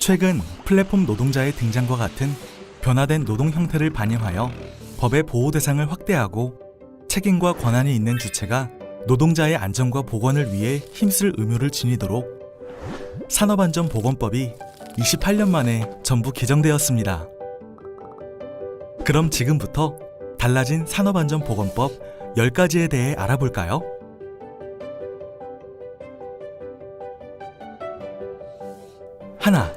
최근 플랫폼 노동자의 등장과 같은 변화된 노동 형태를 반영하여 법의 보호 대상을 확대하고 책임과 권한이 있는 주체가 노동자의 안전과 보건을 위해 힘쓸 의무를 지니도록 산업안전보건법이 28년 만에 전부 개정되었습니다. 그럼 지금부터 달라진 산업안전보건법 10가지에 대해 알아볼까요? 하나,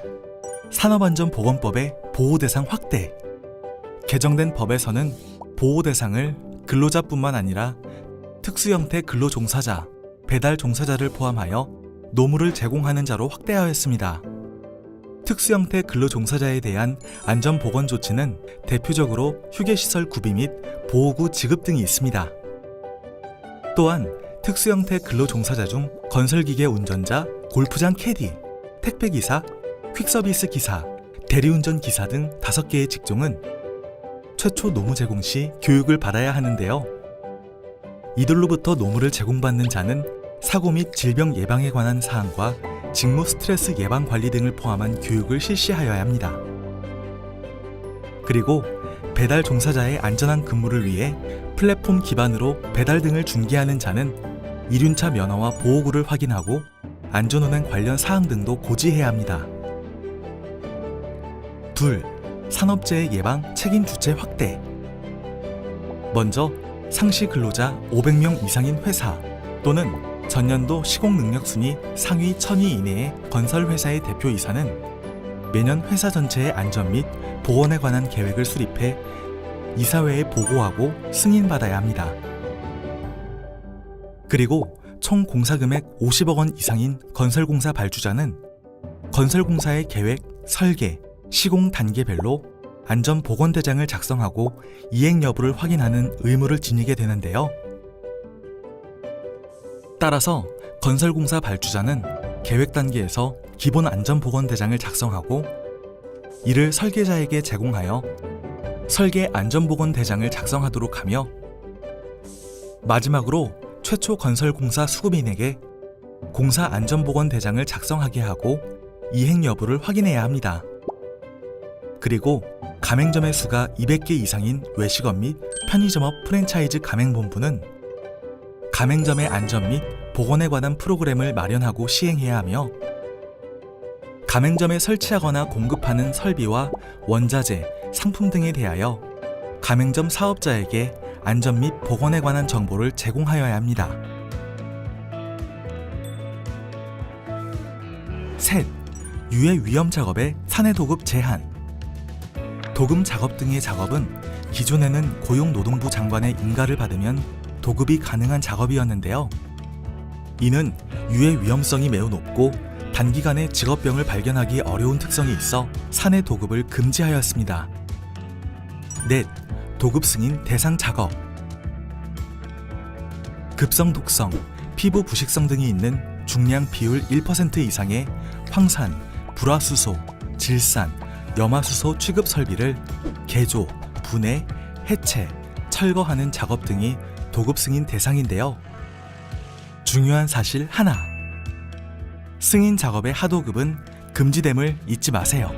산업안전보건법의 보호대상 확대. 개정된 법에서는 보호대상을 근로자뿐만 아니라 특수형태 근로종사자, 배달 종사자를 포함하여 노무를 제공하는 자로 확대하였습니다. 특수형태 근로종사자에 대한 안전보건 조치는 대표적으로 휴게시설 구비 및 보호구 지급 등이 있습니다. 또한 특수형태 근로종사자 중 건설기계 운전자, 골프장 캐디, 택배기사, 퀵서비스 기사, 대리운전 기사 등 5개의 직종은 최초 노무 제공 시 교육을 받아야 하는데요. 이들로부터 노무를 제공받는 자는 사고 및 질병 예방에 관한 사항과 직무 스트레스 예방 관리 등을 포함한 교육을 실시하여야 합니다. 그리고 배달 종사자의 안전한 근무를 위해 플랫폼 기반으로 배달 등을 중개하는 자는 이륜차 면허와 보호구를 확인하고 안전운행 관련 사항 등도 고지해야 합니다. 둘, 산업재해 예방 책임 주체 확대. 먼저 상시 근로자 500명 이상인 회사 또는 전년도 시공 능력 순위 상위 1000위 이내의 건설 회사의 대표이사는 매년 회사 전체의 안전 및 보건에 관한 계획을 수립해 이사회에 보고하고 승인받아야 합니다. 그리고 총 공사금액 50억 원 이상인 건설공사 발주자는 건설공사의 계획, 설계, 시공 단계별로 안전보건대장을 작성하고 이행 여부를 확인하는 의무를 지니게 되는데요. 따라서 건설공사 발주자는 계획 단계에서 기본 안전보건대장을 작성하고 이를 설계자에게 제공하여 설계 안전보건대장을 작성하도록 하며 마지막으로 최초 건설공사 수급인에게 공사 안전보건대장을 작성하게 하고 이행 여부를 확인해야 합니다. 그리고 가맹점의 수가 200개 이상인 외식업 및 편의점업 프랜차이즈 가맹본부는 가맹점의 안전 및 보건에 관한 프로그램을 마련하고 시행해야 하며 가맹점에 설치하거나 공급하는 설비와 원자재, 상품 등에 대하여 가맹점 사업자에게 안전 및 보건에 관한 정보를 제공하여야 합니다. 셋, 유해 위험 작업의 사내 도급 제한. 도금 작업 등의 작업은 기존에는 고용노동부 장관의 인가를 받으면 도급이 가능한 작업이었는데요. 이는 유해 위험성이 매우 높고 단기간에 직업병을 발견하기 어려운 특성이 있어 사내 도급을 금지하였습니다. 넷, 도급 승인 대상 작업. 급성 독성, 피부 부식성 등이 있는 중량 비율 1% 이상의 황산, 불화수소, 질산, 염화수소 취급 설비를 개조, 분해, 해체, 철거하는 작업 등이 도급 승인 대상인데요. 중요한 사실 하나. 승인 작업의 하도급은 금지됨을 잊지 마세요.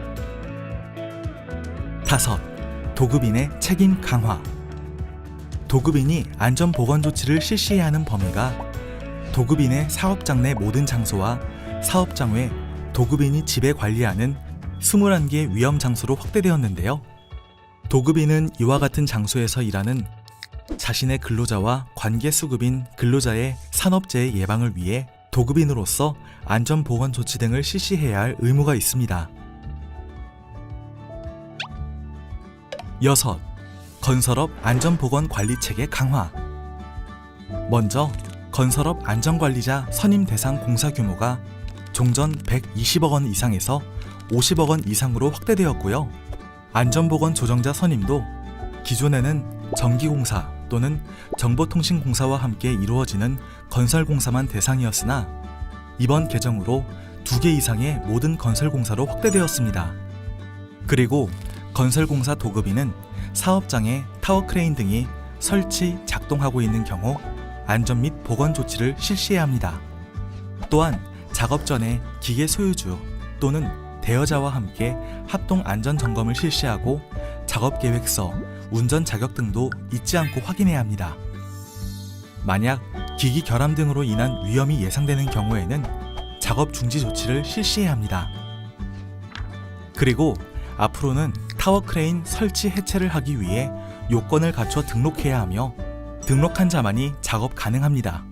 다섯, 도급인의 책임 강화. 도급인이 안전보건 조치를 실시해야 하는 범위가 도급인의 사업장 내 모든 장소와 사업장 외 도급인이 지배 관리하는 21개 위험 장소로 확대되었는데요. 도급인은 이와 같은 장소에서 일하는 자신의 근로자와 관계수급인 근로자의 산업재해 예방을 위해 도급인으로서 안전보건 조치 등을 실시해야 할 의무가 있습니다. 여섯, 건설업 안전보건 관리체계 강화. 먼저 건설업 안전관리자 선임 대상 공사 규모가 종전 120억 원 이상에서 50억 원 이상으로 확대되었고요. 안전보건 조정자 선임도 기존에는 전기공사 또는 정보통신공사와 함께 이루어지는 건설공사만 대상이었으나 이번 개정으로 2개 이상의 모든 건설공사로 확대되었습니다. 그리고 건설공사 도급인은 사업장에 타워크레인 등이 설치, 작동하고 있는 경우 안전 및 보건 조치를 실시해야 합니다. 또한 작업 전에 기계 소유주 또는 대여자와 함께 합동 안전 점검을 실시하고 작업 계획서, 운전 자격 등도 잊지 않고 확인해야 합니다. 만약 기기 결함 등으로 인한 위험이 예상되는 경우에는 작업 중지 조치를 실시해야 합니다. 그리고 앞으로는 타워 크레인 설치 해체를 하기 위해 요건을 갖춰 등록해야 하며 등록한 자만이 작업 가능합니다.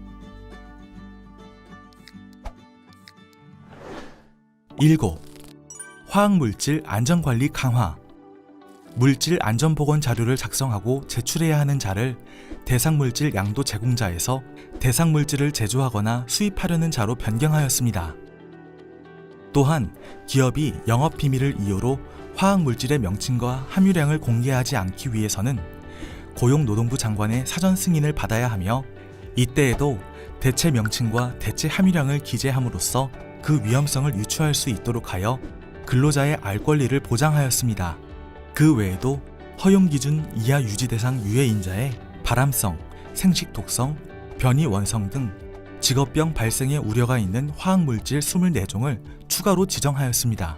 7. 화학물질 안전관리 강화. 물질 안전보건 자료를 작성하고 제출해야 하는 자를 대상물질 양도 제공자에서 대상물질을 제조하거나 수입하려는 자로 변경하였습니다. 또한 기업이 영업비밀을 이유로 화학물질의 명칭과 함유량을 공개하지 않기 위해서는 고용노동부 장관의 사전 승인을 받아야 하며 이때에도 대체 명칭과 대체 함유량을 기재함으로써 그 위험성을 유추할 수 있도록 하여 근로자의 알 권리를 보장하였습니다. 그 외에도 허용기준 이하 유지 대상 유해인자의 발암성, 생식 독성, 변이 원성 등 직업병 발생의 우려가 있는 화학물질 24종을 추가로 지정하였습니다.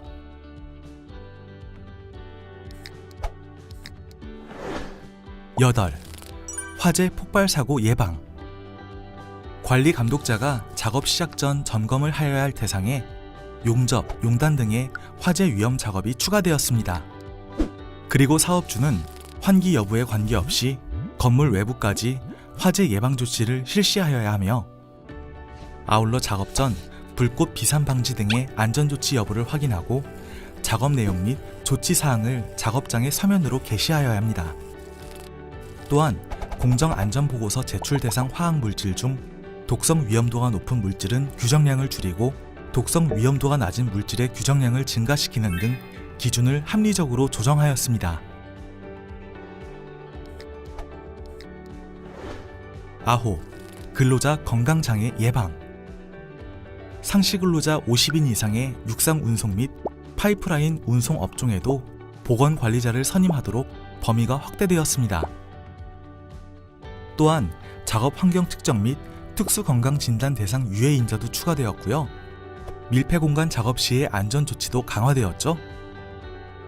8. 화재 폭발 사고 예방. 관리 감독자가 작업 시작 전 점검을 하여야 할 대상에 용접, 용단 등의 화재 위험 작업이 추가되었습니다. 그리고 사업주는 환기 여부에 관계없이 건물 외부까지 화재 예방 조치를 실시하여야 하며 아울러 작업 전 불꽃 비산 방지 등의 안전 조치 여부를 확인하고 작업 내용 및 조치 사항을 작업장의 서면으로 게시하여야 합니다. 또한 공정 안전 보고서 제출 대상 화학 물질 중 독성 위험도가 높은 물질은 규정량을 줄이고 독성 위험도가 낮은 물질의 규정량을 증가시키는 등 기준을 합리적으로 조정하였습니다. 9. 근로자 건강장애 예방. 상시 근로자 50인 이상의 육상 운송 및 파이프라인 운송 업종에도 보건관리자를 선임하도록 범위가 확대되었습니다. 또한 작업 환경 측정 및 특수건강진단 대상 유해인자도 추가되었고요. 밀폐공간 작업 시의 안전조치도 강화되었죠.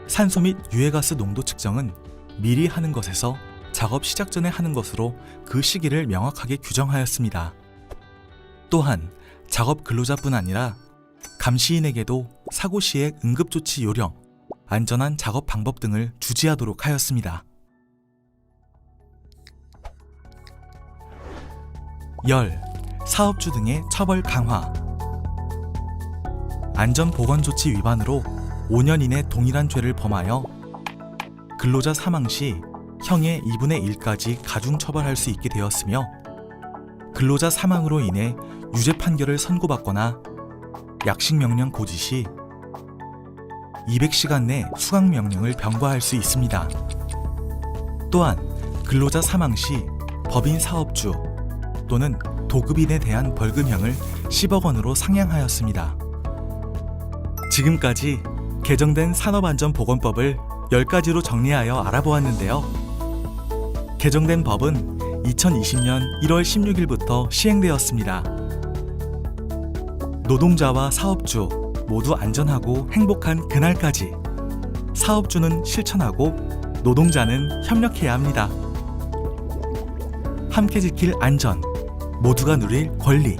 산소 및 유해가스 농도 측정은 미리 하는 것에서 작업 시작 전에 하는 것으로 그 시기를 명확하게 규정하였습니다. 또한 작업 근로자뿐 아니라 감시인에게도 사고 시의 응급조치 요령, 안전한 작업 방법 등을 주지하도록 하였습니다. 10. 사업주 등의 처벌 강화. 안전보건조치 위반으로 5년 이내 동일한 죄를 범하여 근로자 사망 시 형의 2분의 1까지 가중 처벌할 수 있게 되었으며 근로자 사망으로 인해 유죄 판결을 선고받거나 약식명령 고지 시 200시간 내 수강명령을 병과할 수 있습니다. 또한 근로자 사망 시 법인 사업주 또는 도급인에 대한 벌금형을 10억 원으로 상향하였습니다. 지금까지 개정된 산업안전보건법을 10가지로 정리하여 알아보았는데요. 개정된 법은 2020년 1월 16일부터 시행되었습니다. 노동자와 사업주 모두 안전하고 행복한 그날까지 사업주는 실천하고 노동자는 협력해야 합니다. 함께 지킬 안전, 모두가 누릴 권리.